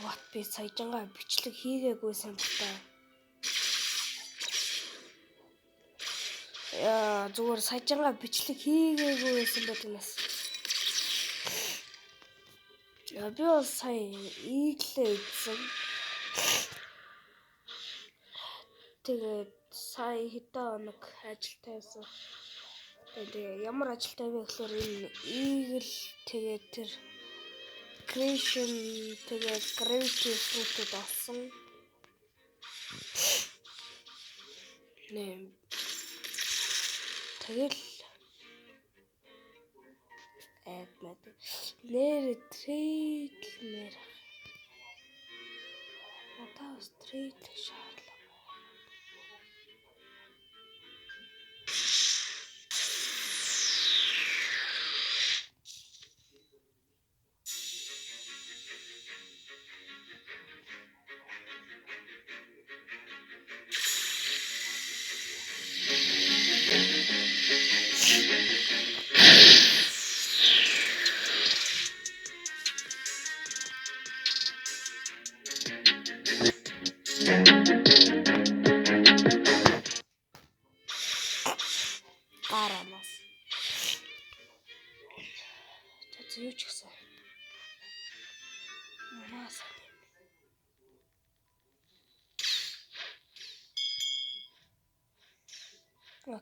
What би саяжангаа бичлэг хийгээгүйсэн бата. Яа зүгээр саяжангаа бичлэг хийгээгүйсэн байтнаас. Би бол сая иглээ идсэн. Тэгээд сая хэдэн хоног ажилтаа байсан. Тэгээд ямар ажилтаа вэ гэхээр энэ игл тэгээд тэр creation тэгээд gravity fruit-д олсон. Тэгэл нэр трейлмэр. Надаа стрейт шаардлага. Гарамас. Юу ч гэсэн. Мас.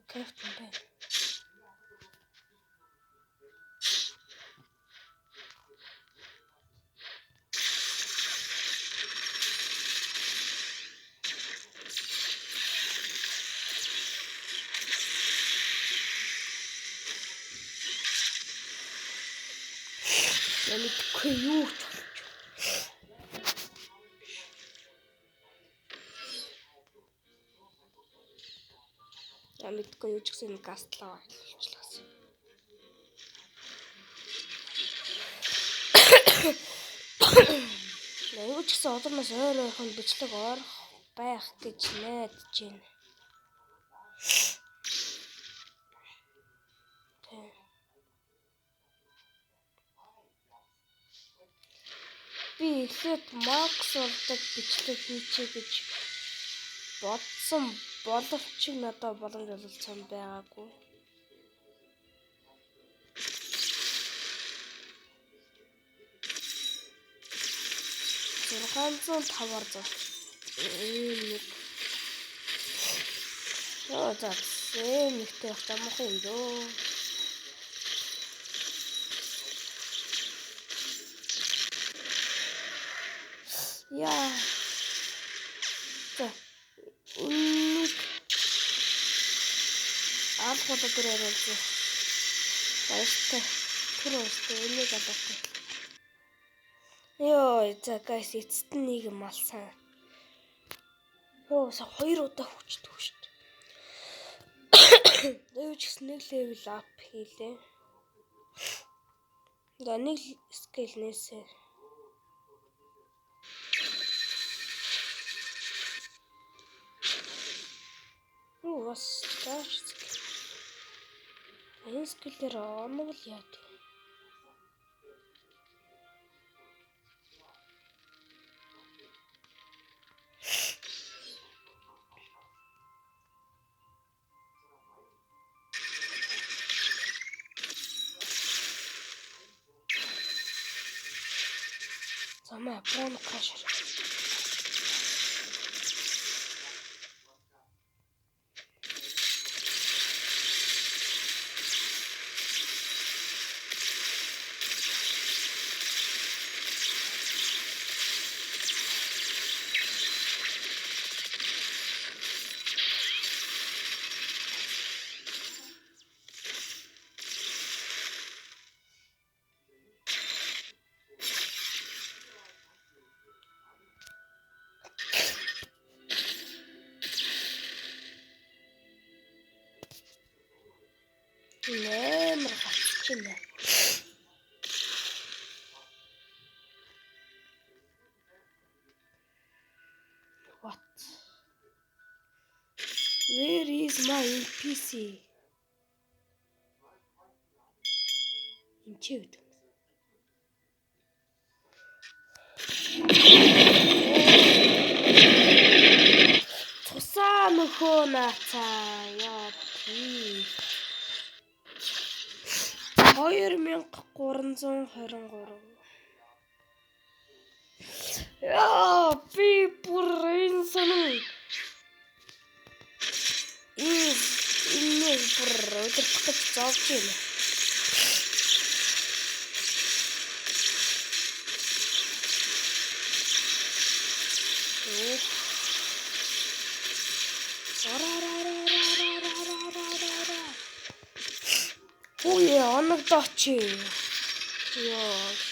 Крафт байна. Мэдгүй юу ч мэдгүй юу ч гэсэн гастлаа болчихлоо. Юу ч гэсэн одоорноос ойр ойрхон бичлэг орох байх гэж найдаж байна. Би эхлээд Макс болдог бичлэг хийчихье гэж бодсон боловч надад боломж олгосон байгаагүй. 605-аар зав. Яа за нэгтэй хамаахан юм дөө. Яа. За. Алхахад дөрөөрөө. Баяртай. Тэр өстө энийг гадагтай. Йоо, за guys, эцэст нь нэг юм алсан. Йоо, са 2 удаа хүчтэй шүү дээ. Юу ч гэсэн нэг level up хийлээ. За нэг scale нээсээ. Юу бас тааш. Энэ scale-ээр оног л яа. Самаа прон крашер. Нэмэр хатчихна. What? Where is my NPC? Инчээд. Хөө наацаа яа тий. 2323. Яа би бүр энэ санаа. Энэ бүр өдөртөх гэж зовж байна. Ой, оногдооч. Яа.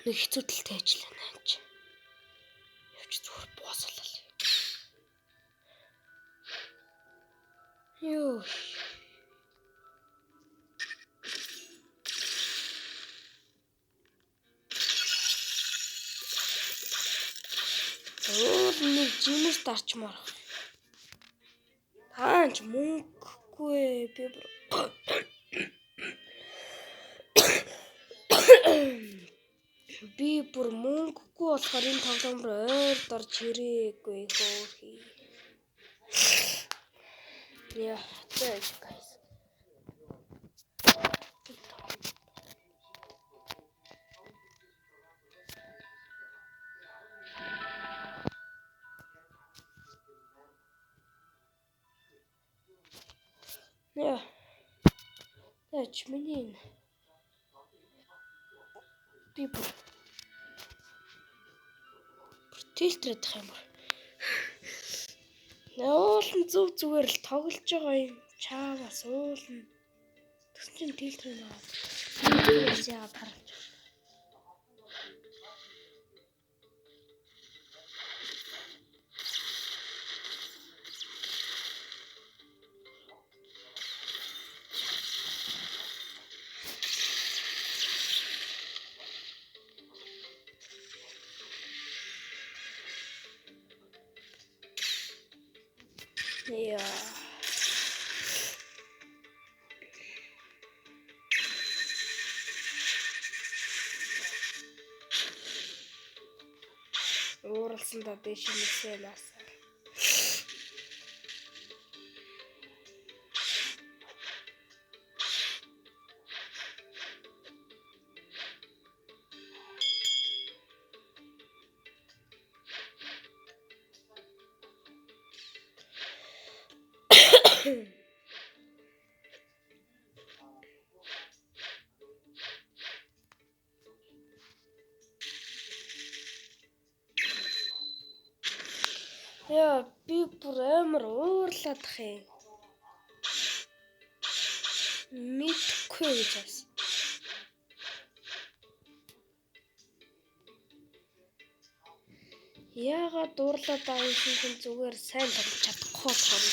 Нэг хэцүүдэлтэй ажиллана аач. Явж зүгээр боосолол. Йоо. Нэг жимс дарчмаар. Таач мөнгөгүй би бүр мөнгөгүй болохоор энэ тоглоом руу ойр дор чирээгүй хөөхий. Яа, guys. Яа. Тач миний. Би тэлтрэх юм бол. Уулын зүгээр л тоглож байгаа юм. Чааваас уулна. Тэгсэн чинь тэлтрэх наа. Яа парч. Yeah. Ууралсандаа дэш нисээ наасаа. Яа, би бүр амар уурлаад ах юм. Мэдхгүй гэж байна. Яагаад дуурлаад байгаа юм шиг зүгээр сайн тоглож чадахгүй болохоор.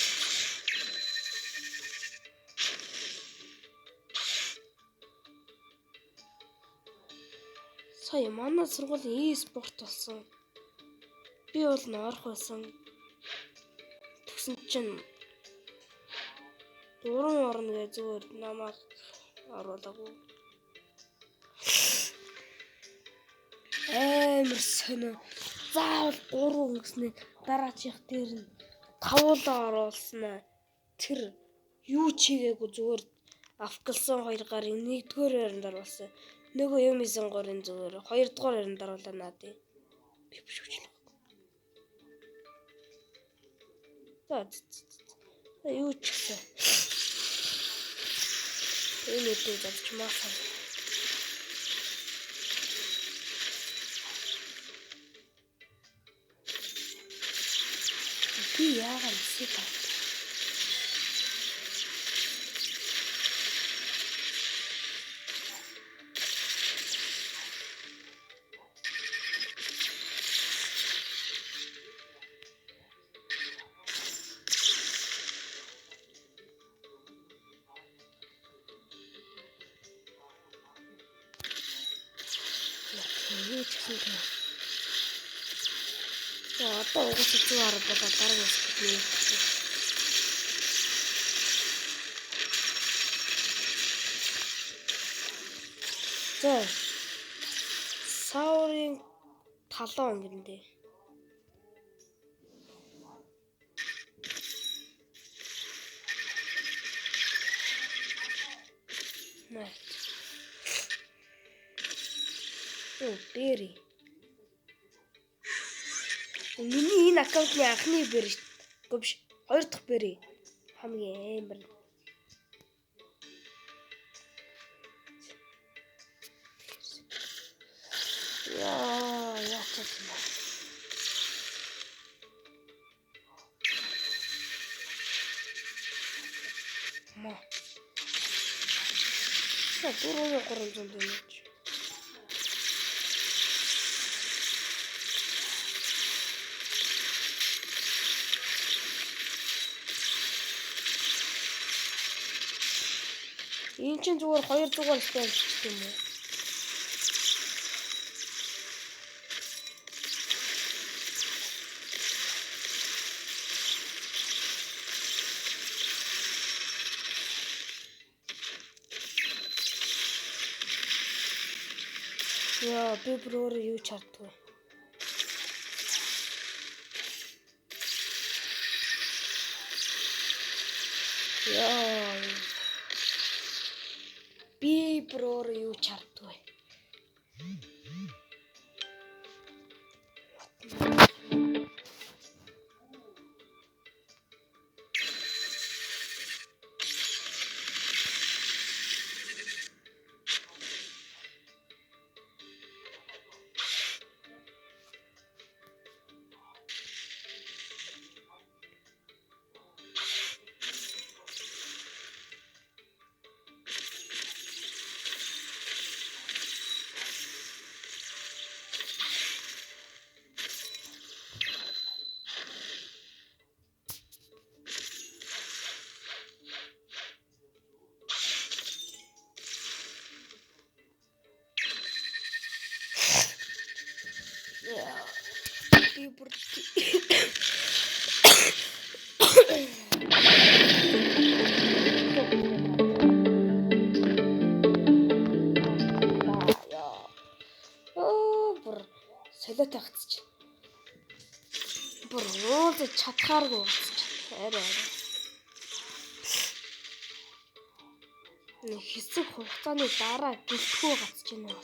Сая манай сургуулийн e-спорт болсон. Би бол норох байсан. Тэгсэн чинь дуран орно гэж зүгээр намайг оруулаагүй. Амар сонио. Заавал 3 өнгөснээ дараачих дээр нь тавуулаа оруулснаа. Тэр юу чигээгүй зүгээр авгалсан 2 гарын 1-р байранд оруулсан. Нөгөө юм 9-3-ын зүгээр 2-р байранд оруулаа надад. Би бүшүүчлээ. За юу ч гэсэн. Энэ үдээ завчмаа сан. Би яагаад эсвэл одоо угсаж зүүр болоод дараа нь хэлээ. За. Саурын талон гэнэ. Наа. Бэри. Миний энэ аккаунтны анхны бэри. Гэхдээ биш, хоёр дахь бэри. Хамгийн амар. Яа чамаа. Ма. Та дөрөв 300 дэмэж. Энэ чинь зүгээр 200-аар стейж гэх юм уу? Яа, би бүр юу чардгүй. Яа. Би бүр юу чардгүй. Би бүр солиотой хатчих. Бүр уулзаж чадхааргүй хатчих. Арай. Нэг хэсэг хугацааны дараа гэлтгүү гацж байна.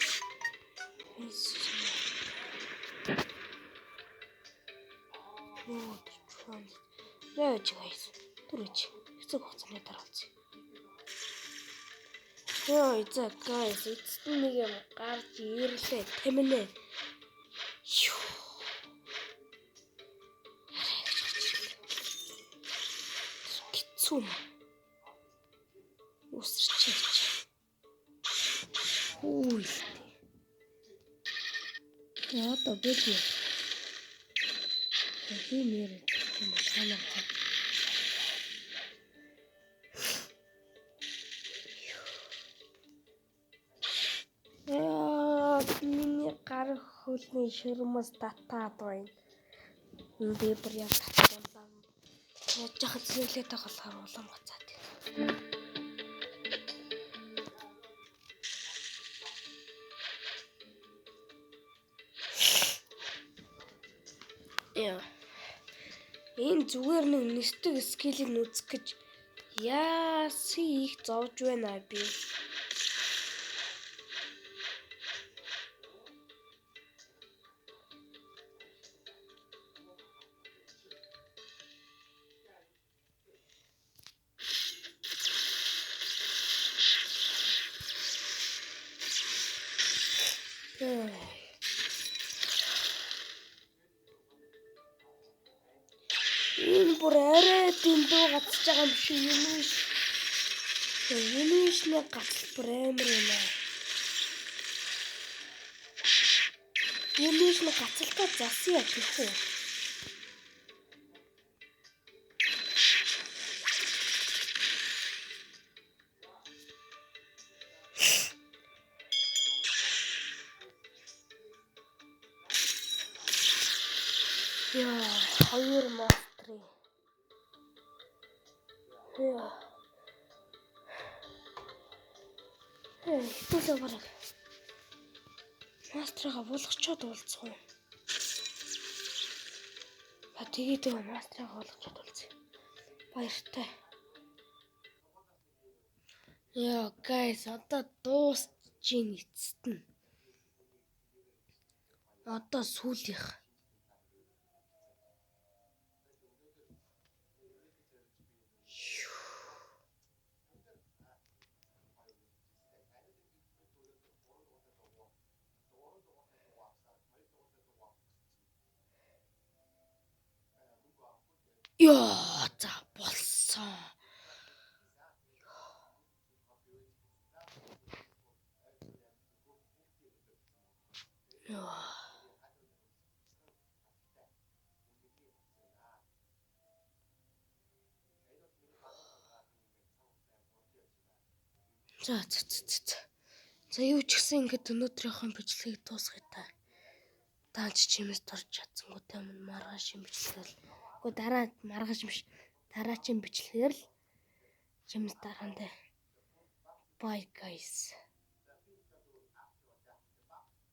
Яаж гайс. Түрэж хэсэг хугацааны дараа үзье. Яа, за гайс, эцэст нэг юм гарч ирлээ. Тэмнэ. Гитсүм. Усрч. Үй. Яа, то бэби. Би нэр юм санаа. Миний гар хөлний ширмэс татаад байна. Би бүр яг татсан. Яаж яхад зээлээд байгаа улам гацаад. Яа. Энэ зүгээр нэг нэстэг скиллийг үзэх гэж яасын их зовж байна би. Энэ бүр арай дэндүү гацж байгаа юм шиг юм биш. Энэ шнэ гацл бүр амар юм аа. Энэ шнэ гацлтаа засан яа гэх үү? Яа, хоёр мастер. Яа. Хэвлээ бараг. Мастрага болгочоод уулзах уу? Тэгээд мастрага болгочоод уулзъя. Баяртай. Яа, guys, одоо дуусч ийн эцэст нь. Одоо сүүлийнх. Яа, за болсон. Яа. За юу ч гэсэн ингээд өнөөдрийнхөө бичлэгийг дуусгая та. Даанч чимээс дорж чадсангүй та өмнө маргааш юм бичлэгээл. Гэхдээ дараа маргааш биш. Дараагийн бичлэгээр л чимээс дараандаа. Bye guys.